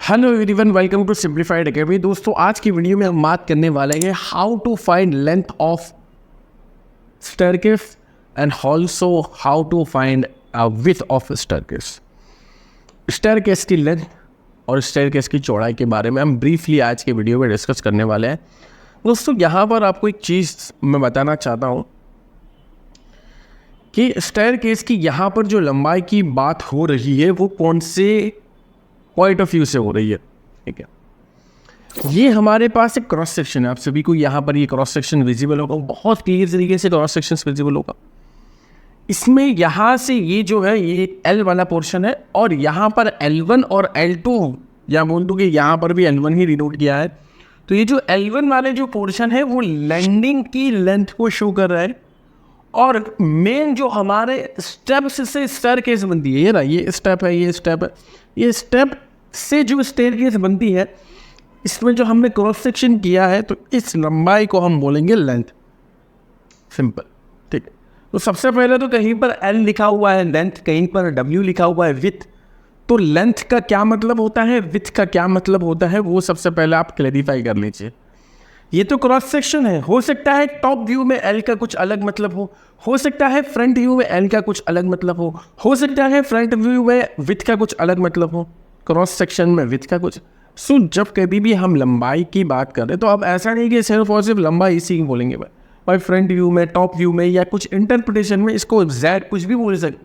Hello everyone, welcome to simplified academy. दोस्तों, आज की वीडियो में हम बात करने वाले हैं how to find length of staircase and also how to find width of staircase. Staircase की लेंथ और स्टेयरकेस की चौड़ाई के बारे में हम ब्रीफली आज के वीडियो में डिस्कस करने वाले हैं। दोस्तों, यहाँ पर आपको एक चीज़ मैं बताना चाहता हूँ कि स्टेयरकेस की यहाँ पर जो लंबाई की बात हो रही है वो कौन से पॉइंट ऑफ व्यू से हो रही है। ठीक है, ये हमारे पास एक क्रॉस सेक्शन है। आप सभी को यहाँ पर ये क्रॉस सेक्शन विजिबल होगा, बहुत क्लियर तरीके से क्रॉस सेक्शन विजिबल होगा। इसमें यहाँ से ये जो है ये L वाला पोर्शन है और यहाँ पर L1 और L2, या बोल दूँ कि यहाँ पर भी L1 ही डिनोट किया है। तो ये जो L1 वाले जो पोर्शन है वो लैंडिंग की लेंथ को शो कर रहा है, और मेन जो हमारे स्टेप्स से स्टेयरकेस बनती है, ये ना, ये स्टेप है, ये स्टेप है, ये स्टेप से जो स्टेयरकेस बनती है, इसमें जो हमने क्रॉस सेक्शन किया है तो इस लंबाई को हम बोलेंगे लेंथ। सिंपल, ठीक है। तो सबसे पहले तो कहीं पर L लिखा हुआ है लेंथ, कहीं पर W लिखा हुआ है विड्थ। तो लेंथ का क्या मतलब होता है, विड्थ का क्या मतलब होता है, वो सबसे पहले आप क्लैरिफाई कर लीजिए। ये तो क्रॉस सेक्शन है, हो सकता है टॉप व्यू में L का कुछ अलग मतलब हो सकता है फ्रंट व्यू में L का कुछ अलग मतलब हो सकता है फ्रंट व्यू में विड्थ का कुछ अलग मतलब हो, क्रॉस सेक्शन में विड्थ का कुछ। सो जब कभी भी हम लंबाई की बात करें तो अब ऐसा नहीं कि सिर्फ और सिर्फ लंबाई इसी की बोलेंगे भाई फ्रंट व्यू में, टॉप व्यू में, या कुछ इंटरप्रिटेशन में इसको Z कुछ भी बोल सकते।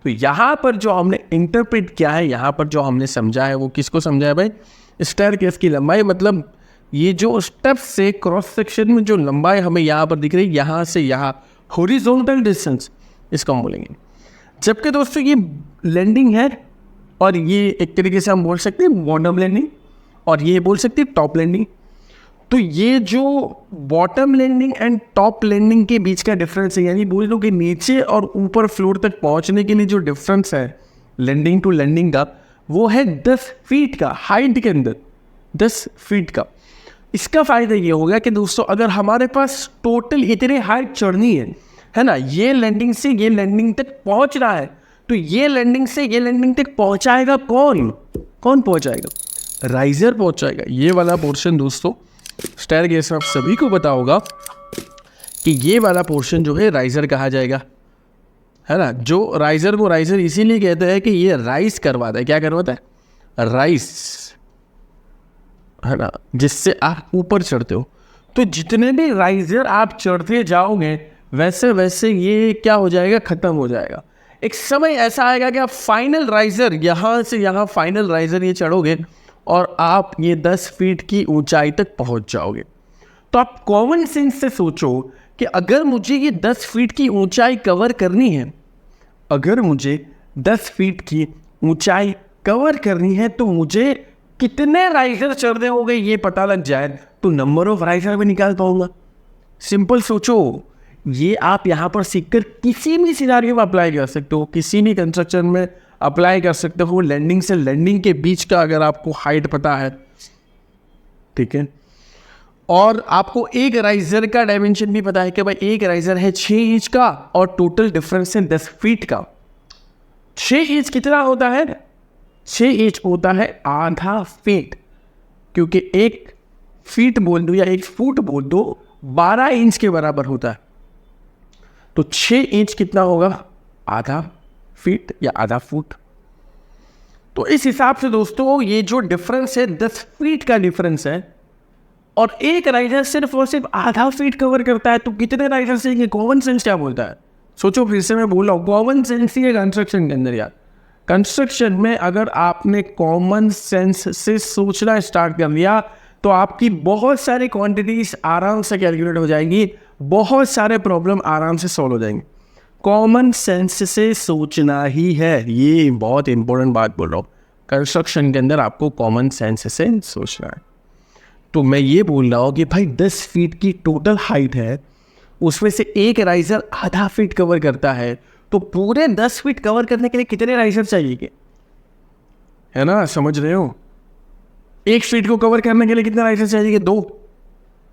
तो यहाँ पर जो हमने इंटरप्रेट किया है, यहाँ पर जो हमने समझा है वो किसको समझा है भाई, स्टेयरकेस की लंबाई। मतलब ये जो स्टेप से क्रॉस सेक्शन में जो लंबाई हमें यहाँ पर दिख रही है, यहाँ से यहाँ हॉरिजॉन्टल डिस्टेंस, इसको हम बोलेंगे। जबकि दोस्तों ये लैंडिंग है और ये एक तरीके से हम बोल सकते हैं बॉटम लैंडिंग, और ये बोल सकते हैं टॉप लैंडिंग। तो ये जो bottom landing and top landing के बीच का डिफरेंस है, यानी बोल लो कि नीचे और ऊपर फ्लोर तक पहुँचने के लिए जो डिफरेंस है लैंडिंग टू लैंडिंग का, वो है 10 फीट का, हाइट के अंदर 10 फीट का। इसका फ़ायदा ये होगा कि दोस्तों अगर हमारे पास टोटल इतने हाइट चढ़नी है ना, ये लैंडिंग से ये लैंडिंग तक पहुंच रहा है, तो ये लैंडिंग से ये लैंडिंग तक पहुंचाएगा कौन पहुंचाएगा, राइजर पहुंचाएगा। ये वाला पोर्शन दोस्तों स्टेयरकेस में आप सभी को पता होगा कि ये वाला पोर्शन जो है राइजर कहा जाएगा, है ना। जो राइजर को राइजर इसीलिए कहते हैं कि ये राइज करवाता है। क्या करवाता है? राइज, है ना, जिससे आप ऊपर चढ़ते हो। तो जितने भी राइजर आप चढ़ते जाओगे वैसे वैसे ये क्या हो जाएगा, ख़त्म हो जाएगा। एक समय ऐसा आएगा कि आप फाइनल राइजर, यहाँ से यहाँ फाइनल राइजर ये चढ़ोगे और आप ये 10 फीट की ऊंचाई तक पहुँच जाओगे। तो आप कॉमन सेंस से सोचो कि अगर मुझे ये 10 फीट की ऊंचाई कवर करनी है, अगर मुझे 10 फीट की ऊंचाई कवर करनी है तो मुझे कितने राइजर चढ़ने हो गए ये पता लग जाए तो नंबर ऑफ राइजर भी निकाल पाऊंगा। सिंपल सोचो, ये आप यहाँ पर सीखकर किसी भी सिनारियो में अप्लाई कर सकते हो, किसी भी कंस्ट्रक्शन में अप्लाई कर सकते हो। लैंडिंग से लैंडिंग के बीच का अगर आपको हाइट पता है, ठीक है, और आपको एक राइजर का डायमेंशन भी पता है कि भाई एक राइजर है 6 इंच का और टोटल डिफरेंस है 10 फीट का। 6 इंच कितना होता है? 6 इंच होता है आधा फीट, क्योंकि 1 फीट बोल दो या 1 फुट बोल दो 12 इंच के बराबर होता है। तो 6 इंच कितना होगा? आधा फीट या आधा फुट। तो इस हिसाब से दोस्तों ये जो डिफरेंस है 10 फीट का डिफरेंस है, और एक राइजर सिर्फ और सिर्फ आधा फीट कवर करता है। तो कितने राइजर से? कॉमन सेंस क्या बोलता है? सोचो, फिर से मैं बोल रहा हूँ, कॉमन सेंस ही है कंस्ट्रक्शन के अंदर। यार कंस्ट्रक्शन में अगर आपने कॉमन सेंस से सोचना स्टार्ट कर दिया तो आपकी बहुत सारी क्वांटिटीज आराम से कैलकुलेट हो जाएंगी, बहुत सारे प्रॉब्लम आराम से सॉल्व हो जाएंगे। कॉमन सेंस से सोचना ही है, ये बहुत इंपॉर्टेंट बात बोल रहा हूँ। कंस्ट्रक्शन के अंदर आपको कॉमन सेंस से सोचना है। तो मैं ये बोल रहा हूँ कि भाई 10 फीट की टोटल हाइट है, उसमें से एक राइजर आधा फीट कवर करता है, तो पूरे 10 फीट कवर करने के लिए कितने राइजर चाहिए, है ना, समझ रहे हो? 1 फीट को कवर करने के लिए कितने राइजर चाहिए? 2,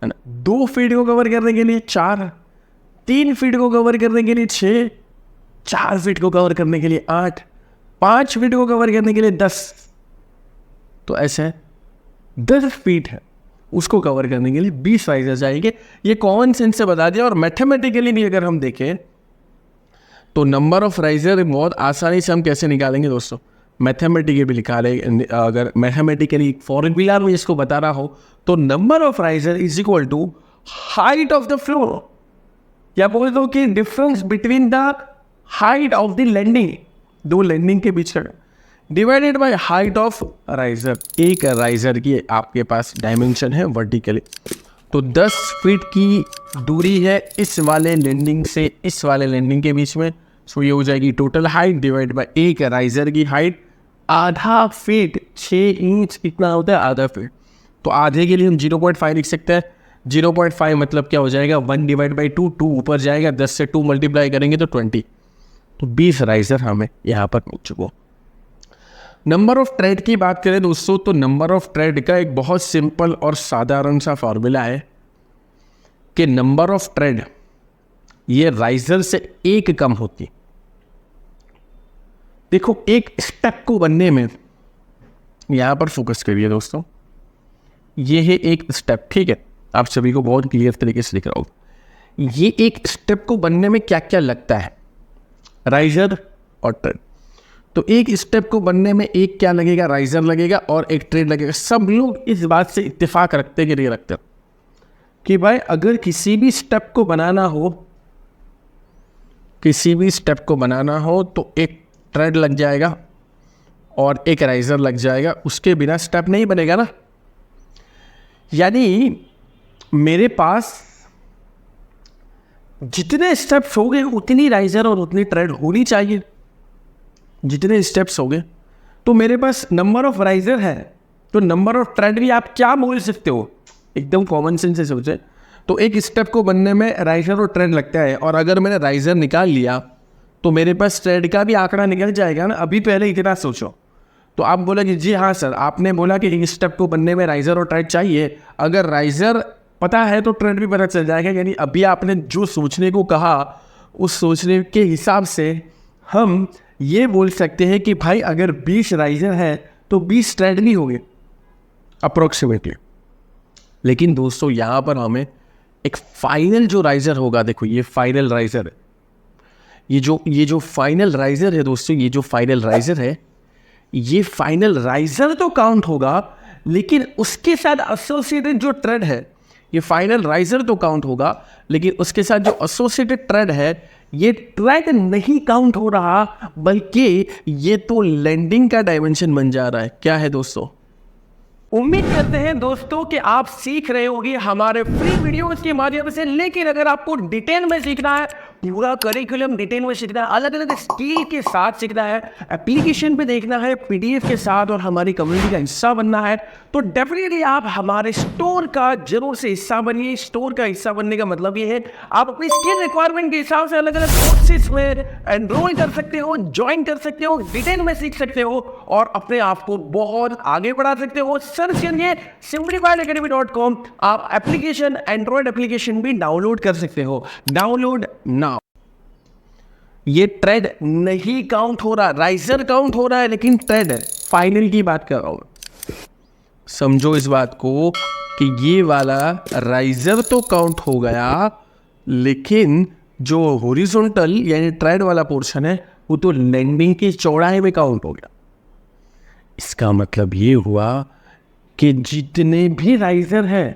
है ना। 2 फीट को कवर करने के लिए 4, 3 फीट को कवर करने के लिए 6, 4 फीट को कवर करने के लिए 8, 5 फीट को कवर करने के लिए 10। तो ऐसे 10 फीट है, उसको कवर करने के लिए 20 राइजर जाएंगे। ये कॉमन सेंस से बता दिया। और मैथमेटिकली भी अगर हम देखें तो नंबर ऑफ राइजर बहुत आसानी से हम कैसे निकालेंगे दोस्तों, मैथमेटिकली निकालेंगे। अगर मैथमेटिकली फॉर्मूला में इसको बता रहा हो तो number of riser is equal to height of the floor, या बोल दो कि difference between the height of the landing, दो लैंडिंग के बीच का, divided by height of riser. एक राइजर की आपके पास डायमेंशन है वर्टिकली, तो 10 फीट की दूरी है इस वाले लैंडिंग से इस वाले लैंडिंग के बीच में। सो ये हो जाएगी टोटल हाइट डिवाइड बाय एक राइजर की हाइट, आधा फीट 6 इंच कितना होता है, आधा फीट। तो आधे के लिए हम 0.5 लिख सकते हैं। 0.5 मतलब क्या हो जाएगा, 1 डिवाइड बाई 2, 2 ऊपर जाएगा, 10 से 2 मल्टीप्लाई करेंगे तो 20। तो 20 राइजर हमें यहाँ पर मिल चुका। नंबर ऑफ ट्रेड की बात करें दोस्तों, तो नंबर ऑफ ट्रेड का एक बहुत सिंपल और साधारण सा फॉर्मूला है कि नंबर ऑफ ट्रेड ये राइजर से एक कम होती। देखो एक स्टेप को बनने में, यहां पर फोकस करिए दोस्तों, ये है एक स्टेप, ठीक है, आप सभी को बहुत क्लियर तरीके से दिख रहा होगा। ये एक स्टेप को बनने में क्या क्या लगता है, राइजर और ट्रेड। तो एक स्टेप को बनने में एक क्या लगेगा, राइजर लगेगा और एक ट्रेड लगेगा। सब लोग इस बात से इत्तेफाक रखते कि नहीं रखते कि भाई अगर किसी भी स्टेप को बनाना हो, किसी भी स्टेप को बनाना हो तो एक ट्रेड लग जाएगा और एक राइजर लग जाएगा, उसके बिना स्टेप नहीं बनेगा ना। यानी मेरे पास जितने स्टेप्स हो गए उतनी राइजर और उतनी ट्रेड होनी चाहिए। जितने स्टेप्स हो गए तो मेरे पास नंबर ऑफ राइजर है, तो नंबर ऑफ ट्रेड भी आप क्या बोल सकते हो, एकदम कॉमन सेंस से सोचे तो एक स्टेप को बनने में राइजर और ट्रेड लगता है। और अगर मैंने राइजर निकाल लिया तो मेरे पास ट्रेड का भी आंकड़ा निकल जाएगा ना। अभी पहले इतना सोचो, तो आप बोला कि जी हाँ सर, आपने बोला कि एक स्टेप को बनने में राइजर और ट्रेड चाहिए, अगर राइजर पता है तो ट्रेड भी पता चल जाएगा। यानी अभी आपने जो सोचने को कहा उस सोचने के हिसाब से हम ये बोल सकते हैं कि भाई अगर 20 राइजर है तो 20 ट्रेड नहीं होंगे अप्रोक्सीमेटली। लेकिन दोस्तों यहाँ पर हमें एक फाइनल जो राइजर होगा, देखो ये फाइनल राइजर है, ये जो फाइनल राइजर है दोस्तों, ये जो फाइनल राइजर है, ये फाइनल राइजर तो काउंट होगा लेकिन उसके साथ एसोसिएटेड जो ट्रेड है, ये फाइनल राइजर तो काउंट होगा लेकिन उसके साथ जो एसोसिएटेड ट्रेड है ये ट्रेड नहीं काउंट हो रहा, बल्कि ये तो लैंडिंग का डायमेंशन बन जा रहा है। क्या है दोस्तों, उम्मीद करते हैं दोस्तों कि आप सीख रहे होंगे हमारे फ्री वीडियोस के माध्यम से। लेकिन अगर आपको डिटेल में सीखना है, पूरा करिकुलम डिटेल में सीखना है, अलग अलग स्किल के साथ सीखना है, एप्लीकेशन पे देखना है, पीडीएफ के साथ और हमारी कम्युनिटी का हिस्सा बनना है, तो डेफिनेटली आप हमारे स्टोर का जरूर से हिस्सा बनिए। स्टोर का हिस्सा बनने का मतलब ये है आप अपनी स्किल रिक्वायरमेंट के हिसाब से अलग अलग कोर्सेज में एनरोल कर सकते हो, ज्वाइन कर सकते हो, डिटेल में सीख सकते हो और अपने आप को बहुत आगे बढ़ा सकते हो। सर्च करिए simplifiedacademy.com। आप एप्लीकेशन, एंड्रॉइड एप्लीकेशन भी डाउनलोड कर सकते हो। Download now. ये ट्रेड नहीं काउंट हो रहा, राइजर काउंट हो रहा है लेकिन ट्रेड है, फाइनल की बात कर रहा हूं। समझो इस बात को कि ये वाला राइजर तो काउंट हो गया लेकिन जो हॉरिजॉन्टल यानी ट्रेड वाला पोर्शन है वो तो लैंडिंग की चौड़ाई में काउंट हो गया। इसका मतलब ये हुआ कि जितने भी राइजर है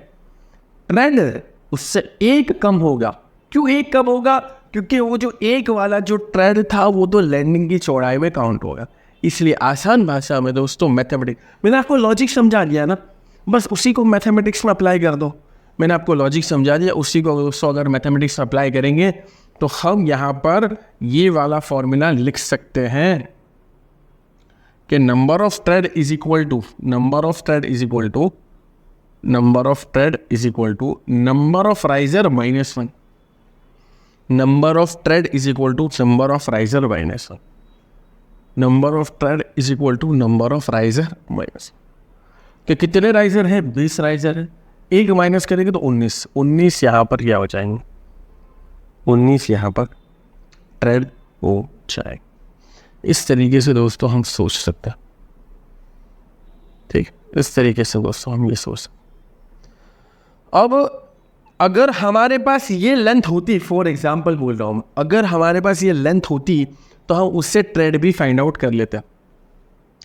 ट्रेड उससे एक कम होगा। क्यों एक कम होगा, क्योंकि वो जो एक वाला जो ट्रेड था वो तो लैंडिंग की चौड़ाई में काउंट होगा। इसलिए आसान भाषा में दोस्तों मैथमेटिक्स, मैंने आपको लॉजिक समझा दिया ना, बस उसी को मैथमेटिक्स में अप्लाई कर दो। मैंने आपको लॉजिक समझा दिया, उसी को दोस्तों अगर मैथमेटिक्स में अप्लाई करेंगे तो हम यहाँ पर ये वाला फॉर्मूला लिख सकते हैं कि number of tread is equal to number of tread is equal to number of tread is equal to number of riser -1। Number of tread is equal to number of riser -1। Number of tread is equal to number of riser -1। कि कितने riser है, 20 riser है, एक minus करेंगे तो 19 यहाँ पर क्या हो जाएंगे, 19 यहाँ पर ट्रेड हो जाएगा। इस तरीके से दोस्तों हम सोच सकते हैं, ठीक, इस तरीके से दोस्तों हम ये सोच सकते। अब अगर हमारे पास ये लेंथ होती, फॉर एग्जांपल बोल रहा हूँ, अगर हमारे पास ये लेंथ होती तो हम उससे ट्रेड भी फाइंड आउट कर लेते।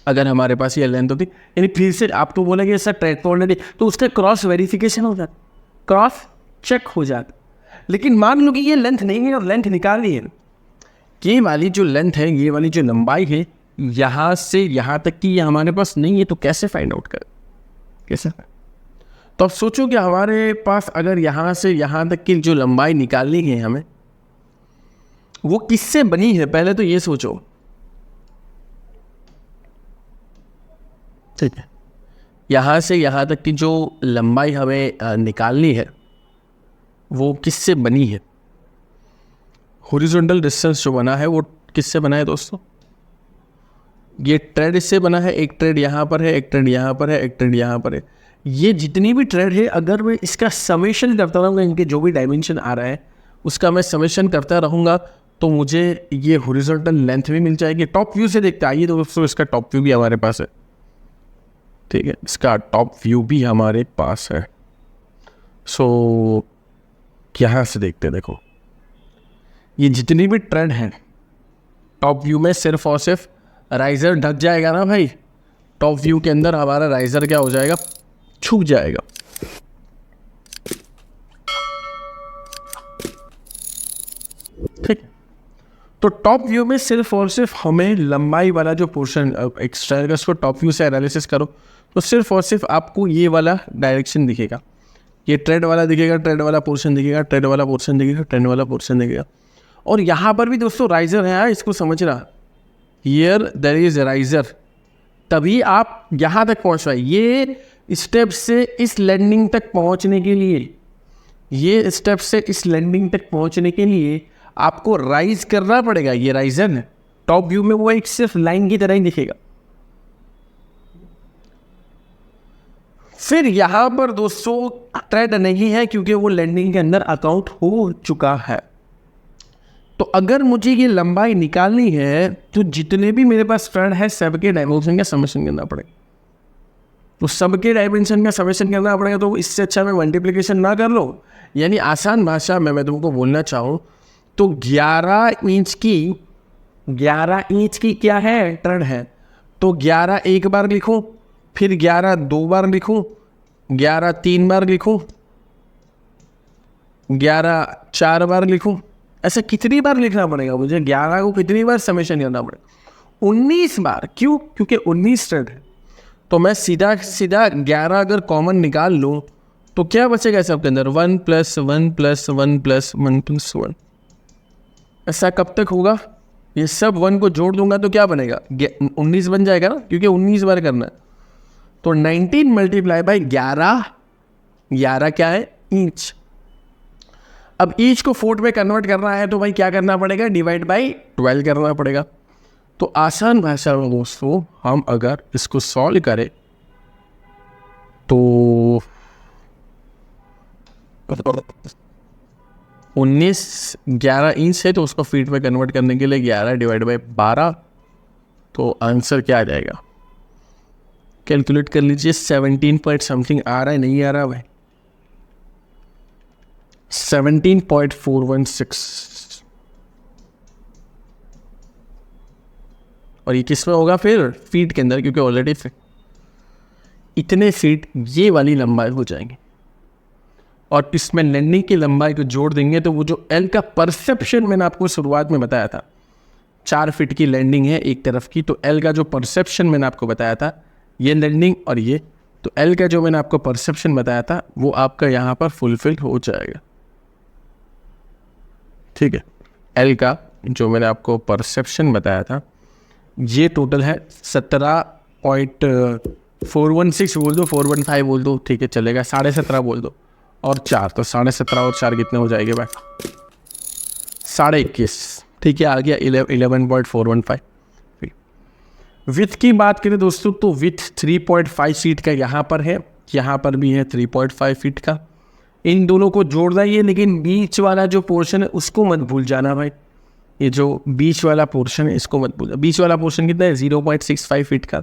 अगर हमारे पास ये लेंथ होती, यानी फिर से आप तो बोलेंगे सर ट्रेड तो ऑलरेडी, तो उसका क्रॉस वेरिफिकेशन हो जाता, क्रॉस चेक हो जाता। लेकिन मान लो कि ये लेंथ नहीं है और लेंथ निकालनी है, ये वाली जो लेंथ है, ये वाली जो लंबाई है, यहाँ से यहाँ तक की ये हमारे पास नहीं है, तो कैसे फाइंड आउट कर, कैसे? तो अब सोचो कि हमारे पास अगर यहाँ से यहाँ तक की जो लंबाई निकालनी है हमें, वो किससे बनी है, पहले तो ये सोचो। ठीक है, यहाँ से यहाँ तक की जो लंबाई हमें निकालनी है वो किससे बनी है? हॉरिजॉन्टल डिस्टेंस जो बना है वो किससे बना है दोस्तों? ये ट्रेड इससे बना है, एक ट्रेड यहाँ पर है, एक ट्रेड यहाँ पर है, एक ट्रेड यहाँ पर है। ये जितनी भी ट्रेड है, अगर मैं इसका समेशन करता रहूँगा, इनके जो भी डायमेंशन आ रहा है उसका मैं समेशन करता रहूँगा, तो मुझे ये हॉरिजॉन्टल लेंथ भी मिल जाएगी। टॉप व्यू से देखते आइए दोस्तों, इसका टॉप व्यू भी हमारे पास है। ठीक है, इसका टॉप व्यू भी हमारे पास है। सो यहाँ से देखते हैं, देखो ये जितनी भी ट्रेड हैं टॉप व्यू में सिर्फ और सिर्फ राइजर ढक जाएगा ना भाई, टॉप व्यू के अंदर हमारा राइजर क्या हो जाएगा, छुप जाएगा। ठीक, तो टॉप व्यू में सिर्फ और सिर्फ हमें लंबाई वाला जो पोर्शन एक्स्ट्रा, उसको टॉप व्यू से एनालिसिस करो तो सिर्फ और सिर्फ आपको ये वाला डायरेक्शन दिखेगा, ये ट्रेड वाला दिखेगा, ट्रेड वाला पोर्शन दिखेगा, ट्रेड वाला पोर्शन दिखेगा, ट्रेड वाला पोर्शन दिखेगा। और यहाँ पर भी दोस्तों राइजर है, इसको समझना, हियर देयर इज राइजर, तभी आप यहाँ तक पहुँच पाए। ये स्टेप से इस लैंडिंग तक पहुँचने के लिए, ये स्टेप से इस लैंडिंग तक पहुँचने के लिए आपको राइज करना पड़ेगा। ये राइजर है, टॉप व्यू में वो एक सिर्फ लाइन की तरह ही दिखेगा। फिर यहाँ पर दोस्तों ट्रेड नहीं है क्योंकि वो लैंडिंग के अंदर अकाउंट हो चुका है। तो अगर मुझे ये लंबाई निकालनी है तो जितने भी मेरे पास ट्रेड है सबके डायमेंशन का समेशन करना पड़ेगा। तो सबके डायमेंशन का समेशन करना पड़ेगा, तो इससे अच्छा मैं मल्टीप्लिकेशन ना कर लो। यानी आसान भाषा में मैं तुमको बोलना चाहूँ तो 11 इंच की क्या है, ट्रेड है, तो 11 एक बार लिखूँ, फिर 11 दो बार लिखूँ, 11 तीन बार लिखूँ, 11 चार बार लिखूँ, ऐसा कितनी बार लिखना पड़ेगा मुझे? 11 को कितनी बार समेशन करना पड़ेगा? 19 बार। क्यों? क्योंकि 19 ट्रेड है। तो मैं सीधा 11 अगर कॉमन निकाल लूँ तो क्या बचेगा सबके अंदर? 1 + 1 + 1 + 1 + 1। ऐसा कब तक होगा? ये सब 1 को जोड़ दूंगा तो क्या बनेगा? 19 बन जाएगा ना, क्योंकि 19 बार करना है। तो 19 × 11, 11 क्या है? इंच। अब इंच को फुट में कन्वर्ट करना है तो भाई क्या करना पड़ेगा? /12 करना पड़ेगा। तो आसान भाषा में दोस्तों हम अगर इसको सॉल्व करें तो 11 इंच है तो उसको फीट में कन्वर्ट करने के लिए 11 / 12, तो आंसर क्या आ जाएगा? कैलकुलेट कर लीजिए। 17 पॉइंट समथिंग आ रहा है, नहीं आ रहा भाई? 17.416। और ये किस में होगा फिर? फीट के अंदर, क्योंकि ऑलरेडी इतने फीट ये वाली लंबाई हो जाएंगे। और इसमें लैंडिंग की लंबाई को जोड़ देंगे तो वो जो एल का परसेप्शन मैंने आपको शुरुआत में बताया था, 4 फीट की लैंडिंग है एक तरफ की, तो एल का जो परसेप्शन मैंने आपको बताया था, ये लैंडिंग और ये, तो एल का जो मैंने आपको परसेप्शन बताया था वो आपका यहाँ पर फुलफिल हो जाएगा। ठीक है, एल का जो मैंने आपको परसेप्शन बताया था ये टोटल है 17.416 बोल दो, 415 बोल दो, ठीक है चलेगा, 17.5 बोल दो, और 4, तो 17.5 और 4 कितने हो जाएंगे भाई? 21.5। ठीक है, आ गया 11.415। विथ की बात करें दोस्तों तो विथ 3.5 फीट का यहाँ पर है, यहाँ पर भी है 3.5 फीट का। इन दोनों को जोड़ना ही है, लेकिन बीच वाला जो पोर्शन है उसको मत भूल जाना भाई। ये जो बीच वाला पोर्शन है इसको मत भूलना। बीच वाला पोर्शन कितना है? 0.65 फीट का।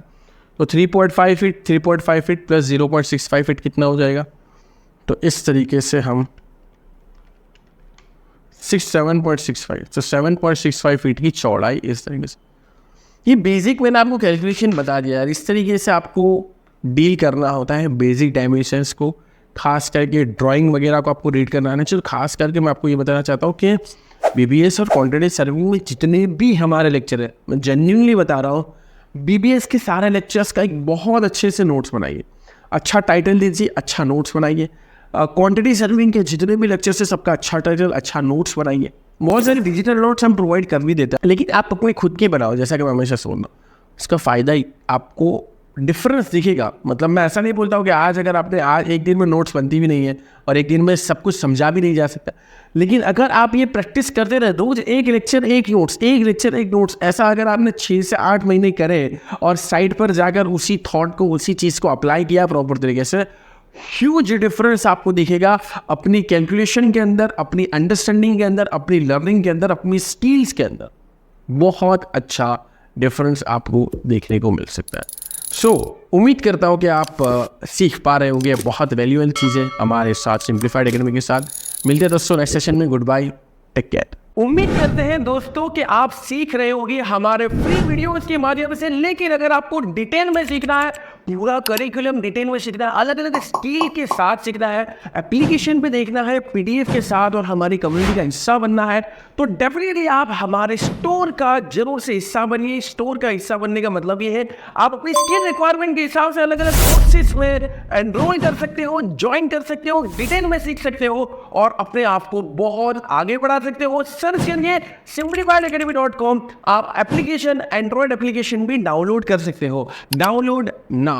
तो 3.5 फीट 3.5 फीट प्लस 0.65 फीट कितना हो जाएगा? तो इस तरीके से हम 7.65, तो 7.65 फीट की चौड़ाई इस तरीके से। ये बेसिक मैंने आपको कैलकुलेशन बता दिया यार, इस तरीके से आपको डील करना होता है बेसिक डायमेंशंस को, खास करके ड्राइंग वगैरह को आपको रीड करना आना चाहिए। खास करके मैं आपको ये बताना चाहता हूँ कि बीबीएस और क्वांटिटी सर्विंग में जितने भी हमारे लेक्चर है, मैं जेन्युइनली बता रहा हूँ, बीबीएस के सारे लेक्चर्स का एक बहुत अच्छे से नोट्स बनाइए, अच्छा टाइटल दीजिए, अच्छा नोट्स बनाइए। क्वांटिटी सर्विंग के जितने भी लेक्चर्स है सबका अच्छा टाइटल, अच्छा नोट्स बनाइए। बहुत सारे डिजिटल नोट्स हम प्रोवाइड कर भी देते हैं, लेकिन आप अपने खुद के बनाओ, जैसा कि मैं हमेशा सोचना, इसका फ़ायदा ही आपको डिफरेंस दिखेगा। मतलब मैं ऐसा नहीं बोलता हूँ कि आज अगर आपने आज एक दिन में नोट्स बनती भी नहीं है और एक दिन में सब कुछ समझा भी नहीं जा सकता, लेकिन अगर आप ये प्रैक्टिस करते रहे, रोज एक लेक्चर एक नोट्स, एक लेक्चर एक नोट्स, ऐसा अगर आपने 6 से 8 महीने करे और साइड पर जाकर उसी थॉट को, उसी चीज़ को अप्लाई किया प्रॉपर तरीके से, ह्यूज डिफरेंस आपको दिखेगा अपनी कैलकुलेशन के अंदर, अपनी अंडरस्टैंडिंग के अंदर, अपनी लर्निंग के अंदर, अपनी स्किल्स के अंदर। बहुत अच्छा डिफरेंस आपको देखने को मिल सकता है। उम्मीद करता हूँ कि आप सीख पा रहे होंगे बहुत वैल्यूएबल चीज़ें हमारे साथ सिंप्लीफाइड एकेडमी के साथ। मिलते हैं दोस्तों नेक्स्ट सेशन में। Goodbye, take care. उम्मीद करते हैं दोस्तों कि आप सीख रहे होंगे हमारे फ्री वीडियोस के माध्यम से, लेकिन अगर आपको डिटेल में सीखना है, पूरा करिकुलम डिटेल में सीखना है, अलग अलग स्किल के साथ सीखना है, एप्लीकेशन पे देखना है, पीडीएफ के साथ और हमारी कम्युनिटी का हिस्सा बनना है, तो डेफिनेटली आप हमारे स्टोर का जरूर से हिस्सा बनिए। स्टोर का हिस्सा बनने का मतलब ये है आप अपनी स्किल रिक्वायरमेंट के हिसाब से अलग अलग कोर्सेज में एनरोल कर सकते हो, ज्वाइन कर सकते हो, डिटेल में सीख सकते हो और अपने आप को बहुत आगे बढ़ा सकते हो। सर्च करिए simplifiedacademy.com। आप एप्लीकेशन, एंड्रॉयड एप्लीकेशन भी डाउनलोड कर सकते हो। Download now.